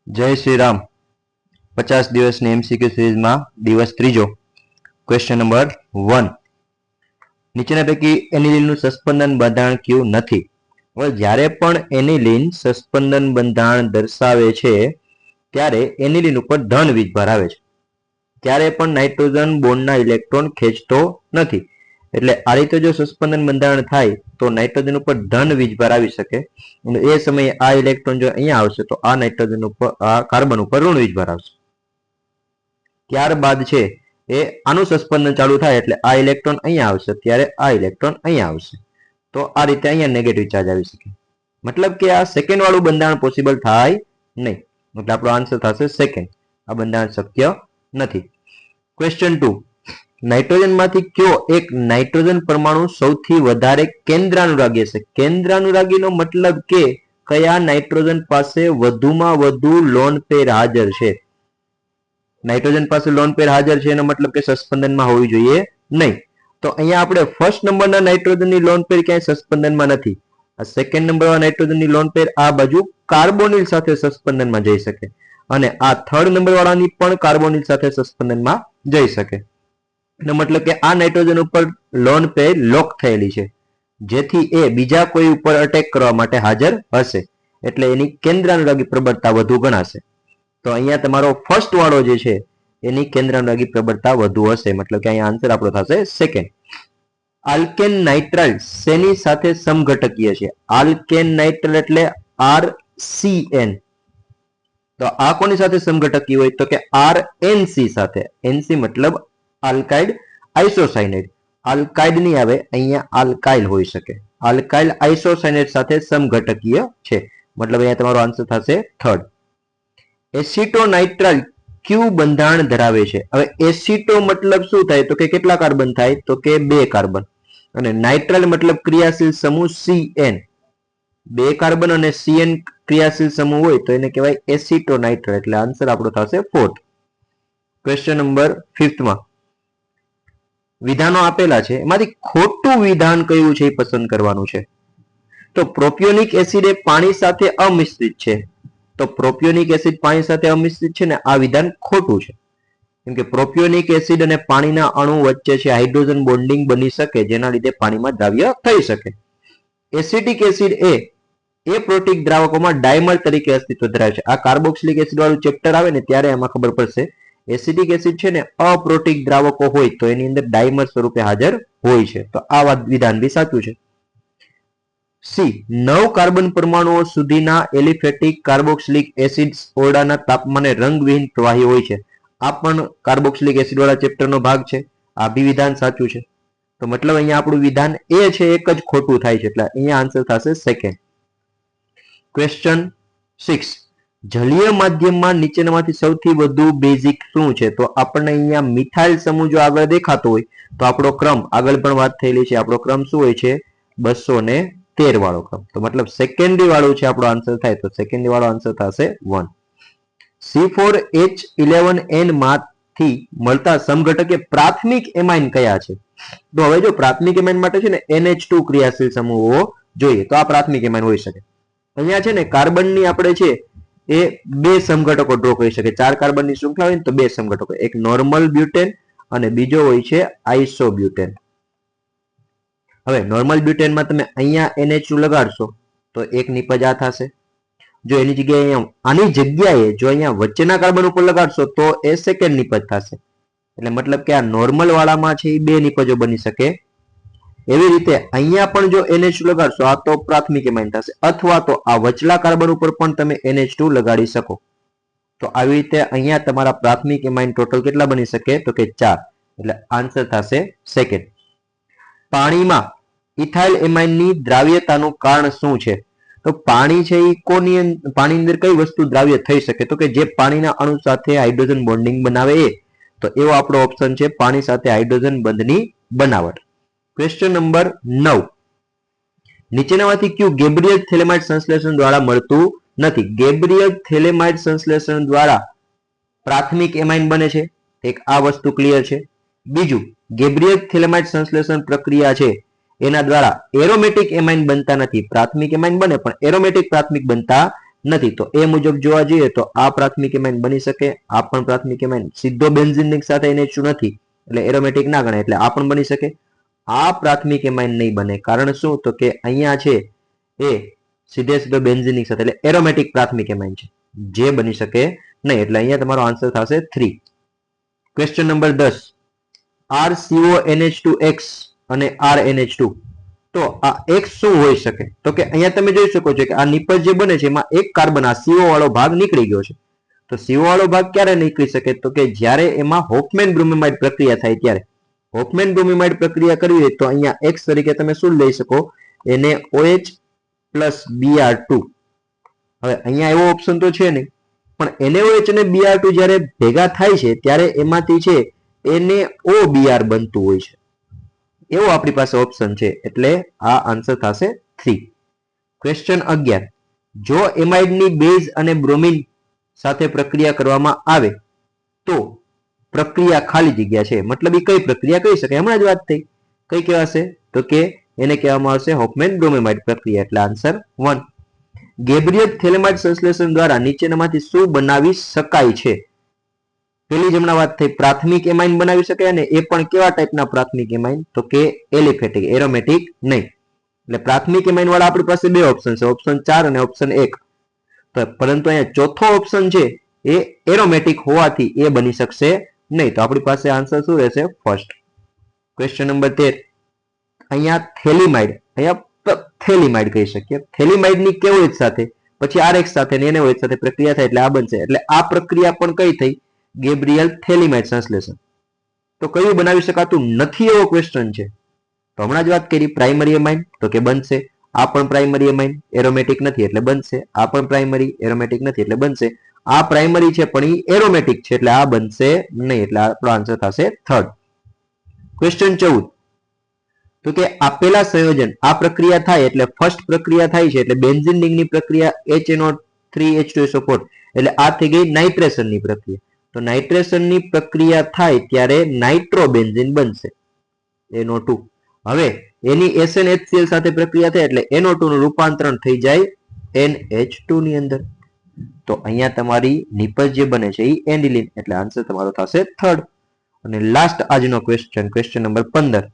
जय श्री राम 50 દિવસની એમસીક્યુ સિરીઝમાં દિવસ ત્રીજો ક્વેશ્ચન નંબર 1 નીચેના પૈકી એનિલિનનું સસ્પેન્શન બંધારણ કયું નથી? હવે જ્યારે પણ એનિલિન સસ્પેન્શન બંધારણ દર્શાવે છે ત્યારે એનિલિન ઉપર ધન વીજભાર આવે છે, ત્યારે પણ નાઇટ્રોજન બોન્ડના ઇલેક્ટ્રોન ખેંચતો નથી. એટલે આ રીતે જો સસ્પેન્શન બંધારણ થાય તો નાઇટ્રોજન ઉપર ધન વીજભાર આવી શકે અને એ સમયે આ ઇલેક્ટ્રોન જો અહીંયા આવશે તો આ નાઇટ્રોજન ઉપર આ કાર્બન ઉપર ઋણ વીજભાર આવશે. ત્યારબાદ છે એ આનું સસ્પેન્શન ચાલુ થાય એટલે આ ઇલેક્ટ્રોન અહીંયા આવશે, ત્યારે આ ઇલેક્ટ્રોન અહીંયા આવશે, તો આ રીતે અહીંયા નેગેટિવ ચાર્જ આવી શકે. મતલબ કે આ સેકન્ડ વાળું બંધારણ પોસિબલ થાય નહીં, એટલે આપણો આન્સર થશે સેકન્ડ. આ બંધારણ શક્ય નથી. ક્વેશ્ચન 2 નાઇટ્રોજનમાંથી કયો એક નાઇટ્રોજન પરમાણુ સૌથી વધારે કેન્દ્રાનુરાગી હશે? કેન્દ્રાનુરાગીનો મતલબ કે કયા નાઇટ્રોજન પાસે વધુમાં વધુ લોન પેર હાજર છે. નાઇટ્રોજન પાસે લોન પેર હાજર છે એનો મતલબ કે સસ્પેન્શનમાં હોવી જોઈએ નહીં. તો અહીંયા આપણે ફર્સ્ટ નંબરના નાઇટ્રોજનની લોન પેર ક્યાંય સસ્પેન્શનમાં નથી. આ સેકન્ડ નંબરના નાઇટ્રોજનની લોન પેર આ બાજુ કાર્બોનિલ સાથે સસ્પેન્શનમાં જઈ શકે અને આ થર્ડ નંબર વાળાની પણ કાર્બોનિલ સાથે સસ્પેન્શનમાં જઈ શકે. એનો મતલબ કે આ નાઇટ્રોજન ઉપર લોન પેર લોક થયેલી છે, જેથી એ બીજા કોઈ ઉપર અટેક કરવા માટે હાજર હશે, એટલે એની કેન્દ્રાનુરાગી પ્રબળતા વધુ ગણાશે. તો અહીંયા તમારો ફર્સ્ટ વાળો જે છે એની કેન્દ્રાનુરાગી પ્રબળતા વધુ હશે, મતલબ કે અહીંયા આન્સર આપણો થશે સેકન્ડ. આલ્કેન નાઇટ્રાઇલ શેની સાથે સમઘટકીય છે? આલ્કેન નાઇટ્રાઇલ એટલે RCN. તો આ કોની સાથે સમઘટકી હોય તો કે RNC સાથે. NC મતલબ આલ્કાઇડ આઇસોસાયનાઇડ. આલ્કાઇડ નહીં આવે, અહીંયા આલ્કાઇલ હોઈ શકે. આલ્કાઇલ આઇસોસાયનાઇડ સાથે સમઘટકીય છે, મતલબ અહીંયા તમારો આન્સર થશે થર્ડ. એસિટોનાઇટ્રાઇલ ક્યુ બંધારણ ધરાવે છે? હવે એસિટો મતલબ શું થાય તો કે કેટલા કાર્બન થાય તો કે 2 કાર્બન, અને નાઇટ્રાઇલ મતલબ ક્રિયાશીલ સમૂહ CN. 2 કાર્બન અને CN ક્રિયાશીલ સમૂહ હોય તો એને કહેવાય એસિટોનાઇટ્રાઇલ, એટલે આન્સર આપણો થશે ફોર્થ. ક્વેશ્ચન નંબર 5 માં વિધાનો આપેલા છે, એમાંથી ખોટું વિધાન કયું છે એ પસંદ કરવાનું છે. તો પ્રોપિયોનિક એસિડ એ પાણી સાથે અમિશ્રિત છે. તો પ્રોપિયોનિક એસિડ પાણી સાથે અમિશ્રિત છે ને આ વિધાન ખોટું છે, કેમ કે પ્રોપિયોનિક એસિડ અને પાણીના અણુ વચ્ચે છે હાઇડ્રોજન બોન્ડિંગ બની શકે, જેના લીધે પાણીમાં દ્રાવ્ય થઈ શકે. એસિટિક એસિડ એ પ્રોટીક દ્રાવકોમાં ડાયમર તરીકે અસ્તિત્વ ધરાવે છે. આ કાર્બોક્સિલિક એસિડ વાળું ચેપ્ટર આવે ને ત્યારે એમાં ખબર પડશે. એસિડિક એસિડ છે ને અપ્રોટીક દ્રાવકો હોય તો એની અંદર ડાયમર સ્વરૂપે હાજર હોય છે, તો આ વિધાન બી સાચું છે. સી 9 કાર્બન પરમાણુઓ સુધીના એલિફેટિક કાર્બોક્સિલિક એસિડ ઓરડાના તાપમાને રંગવિહીન પ્રવાહી હોય છે. આ પણ કાર્બોક્સિલિક એસિડ વાળા ચેપ્ટરનો ભાગ છે. આ બી વિધાન સાચું છે. તો મતલબ અહીંયા આપણું વિધાન એ છે એક જ ખોટું થાય છે, એટલે અહીંયા આન્સર થશે સેકન્ડ. ક્વેશ્ચન 6 જલીય માધ્યમમાં નીચેનામાંથી સૌથી વધુ બેઝિક શું છે? તો આપણને અહીંયા મિથાઇલ સમૂહ જો આગળ દેખાતો હોય તો આપણો ક્રમ આગળ પણ વાત થયેલી છે, આપણો ક્રમ શું હોય છે 213 વાળો ક્રમ. તો મતલબ સેકન્ડરી વાળું છે આપણો આન્સર થાય, તો સેકન્ડરી વાળો આન્સર થશે 1. C4H11N માંથી મળતા સમઘટક એ પ્રાથમિક એમાઇન કયા છે? તો હવે જો પ્રાથમિક એમાઇન માટે છે ને NH2 ક્રિયાશીલ સમૂહો જોઈએ, તો આ પ્રાથમિક એમાઇન હોઈ શકે. અહીંયા છે ને કાર્બનની આપણે છે એ 2 સમઘટકો ડ્રો કરી શકે. 4 કાર્બનની શૃંખલા હોય ને તો 2 સમઘટકો, એક નોર્મલ બ્યુટેન અને બીજો હોય છે આઇસોબ્યુટેન. હવે નોર્મલ બ્યુટેનમાં તમે અહીંયા NH2 લગાડશો તો એક નિપજ આ થશે. જો એની જગ્યાએ આની જગ્યાએ જો અહીંયા વચ્ચેના કાર્બન ઉપર લગાડશો તો એ સેકન્ડ નિપજ થશે. એટલે મતલબ કે આ નોર્મલ વાળામાં છે એ 2 નિપજો બની શકે. એવી રીતે અહીંયા પણ જો NH2 લગાડશો આ તો પ્રાથમિક એમાઇન થશે, અથવા તો આ વચલા કાર્બન ઉપર પણ તમે NH2 લગાડી શકો. તો આવી રીતે અહીંયા તમારા પ્રાથમિક એમાઇન ટોટલ કેટલા બની શકે તો કે 4, એટલે આન્સર થશે સેકન્ડ. પાણીમાં ઇથાઇલ એમાઇનની દ્રાવ્યતાનું કારણ શું છે? તો પાણી છે એ પાણીની અંદર કઈ વસ્તુ દ્રાવ્ય થઈ શકે તો કે જે પાણીના અણુ સાથે હાઇડ્રોજન બોન્ડિંગ બનાવે એ. તો એવો આપણો ઓપ્શન છે પાણી સાથે હાઇડ્રોજન બંધની બનાવટ. ક્વેશ્ચન નંબર 9 નીચેનામાંથી કયું ગેબ્રિયલ થેલેમાઇડ સંશ્લેષણ દ્વારા મળતું નથી? ગેબ્રિયલ થેલેમાઇડ સંશ્લેષણ દ્વારા પ્રાથમિક એમાઇન બને છે, એક આ વસ્તુ ક્લિયર છે. બીજું ગેબ્રિયલ થેલેમાઇડ સંશ્લેષણ પ્રક્રિયા છે એના દ્વારા એરોમેટિક એમાઇન બનતા નથી. પ્રાથમિક એમાઇન બને પણ એરોમેટિક પ્રાથમિક બનતા નથી. તો એ મુજબ જોવા જઈએ તો આ પ્રાથમિક એમાઇન બની શકે, આ પણ પ્રાથમિક એમાઇન સીધો બેન્ઝીન સાથે NH2 નથી એટલે એરોમેટિક ના ગણાય, એટલે આ પણ બની શકે. આ પ્રાથમિક એમાઇન નહીં બને, કારણ શું? તો કે અહીંયા છે એ સીધો બેન્ઝીન સાથે એટલે એરોમેટિક પ્રાથમિક એમાઇન છે, જે બની શકે નહીં. એટલે અહીંયા તમારો આન્સર થશે 3. ક્વેશ્ચન નંબર 10, RCONH2X અને RNH2. તો આ X શું હોઈ શકે? તો કે અહીંયા તમે જોઈ શકો છો કે આ નિપજ જે બને છે એમાં એક કાર્બન આ CO વાળો ભાગ નીકળી ગયો છે. તો CO વાળો ભાગ ક્યારે નીકળી શકે? તો કે જ્યારે એમાં હોફમેન બ્રોમિમાઇડ પ્રક્રિયા થાય ત્યારે. હોફમેન બ્રોમિમાઇડ પ્રક્રિયા કરવી હોય તો અહીંયા X તરીકે તમે શું લઈ શકો? NaOH plus Br2. હવે અહીંયા એવો ઓપ્શન તો છે નહીં, પણ NaOH અને Br2 જ્યારે ભેગા થાય છે ત્યારે એમાંથી છે NaOBr બનતું હોય છે, એવો આપણી પાસે ઓપ્શન છે, એટલે આ આન્સર થશે 3. ક્વેશ્ચન 11, જો એમાઇડની બેઝ અને બ્રોમિન સાથે પ્રક્રિયા કરવામાં આવે તો પ્રક્રિયા ખાલી જગ્યા છે, મતલબ એ કઈ પ્રક્રિયા કહી શકાય? હમણાં જ વાત થઈ, કઈ કહેવાશે? તો કે એને કહેવામાં આવશે હોફમેન બ્રોમિમાઇડ પ્રક્રિયા, એટલે આન્સર 1. ગેબ્રિયલ થેલેમાઇડ સંશ્લેષણ દ્વારા નીચેનામાંથી શું બનાવી શકાય છે? પેલી જ હમણાં વાત થઈ, પ્રાથમિક એમાઇન બનાવી શકાય, અને એ પણ કેવા ટાઈપના પ્રાથમિક એમાઇન? તો કે એલિફેટિક, એરોમેટિક નહીં. એટલે પ્રાથમિક એમાઇન વાળા આપણી પાસે બે ઓપ્શન છે, ઓપ્શન 4 અને ઓપ્શન 1. તો પરંતુ અહીંયા ચોથો ઓપ્શન છે એ એરોમેટિક હોવાથી એ બની શકશે નહીં. તો આપણી પાસે આન્સર શું રહેશે? ફર્સ્ટ. ક્વેશ્ચન નંબર 13, અહીંયા થેલિમાઇડ, અહીંયા થેલિમાઇડ કહી શકીએ. થેલિમાઇડની કેવોઇચ સાથે પછી RX સાથે અને NaOH સાથે પ્રક્રિયા થાય એટલે આ બનશે, એટલે આ પ્રક્રિયા પણ કઈ થઈ? ગેબ્રિયલ થેલિમાઇડ સંશ્લેષણ. તો કયું બનાવી શકાતું નથી એવો ક્વેશ્ચન છે. તો હમણાં જ વાત કરી પ્રાઇમરી એમાઇન, તો કે બનશે. આ પણ પ્રાઇમરી એમાઇન એરોમેટિક નથી એટલે બનશે. આ પણ પ્રાઇમરી એરોમેટિક નથી એટલે બનશે. આ પ્રાઇમરી છે પણ એ એરોમેટિક છે એટલે આ બનશે નહીં, એટલે આપણો આન્સર થશે 3rd. ક્વેશ્ચન 14, તો કે આપેલા સંયોજન આ પ્રક્રિયા થાય એટલે ફર્સ્ટ પ્રક્રિયા થાય છે એટલે બેન્ઝીન રિંગની પ્રક્રિયા HNO3H2SO4, એટલે આ થઈ ગઈ નાઇટ્રેશનની પ્રક્રિયા. તો નાઇટ્રેશનની પ્રક્રિયા થાય ત્યારે નાઇટ્રોબેન્ઝીન બનશે, NO2. હવે એની SnHCl સાથે પ્રક્રિયા થાય એટલે NO2 નું રૂપાંતરણ થઈ જાય NH2 ની અંદર. તો અહીંયા તમારી નિપજ જે બને છે એ એન્ડિલિન, એટલે આન્સર તમારો થશે 3rd. અને લાસ્ટ આજનો ક્વેશ્ચન, ક્વેશ્ચન નંબર 15,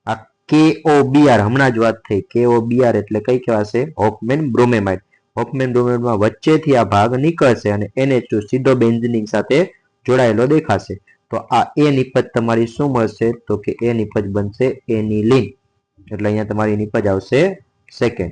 આ KOBr, હમણાં જ વાત થઈ, KOBr એટલે કઈ કહેવાશે? હોફમેન બ્રોમિમાઇડ. હોફમેન બ્રોમિમાઇડમાં વચ્ચેથી આ ભાગ નીકળશે અને NH2 સીધો બેન્ઝીન સાથે જોડાયેલો દેખાશે. તો આ એ નિપજ તમારી શું મળશે? તો કે એ નિપજ બનશે એનિલિન, એટલે અહીંયા તમારી નિપજ આવશે 2nd.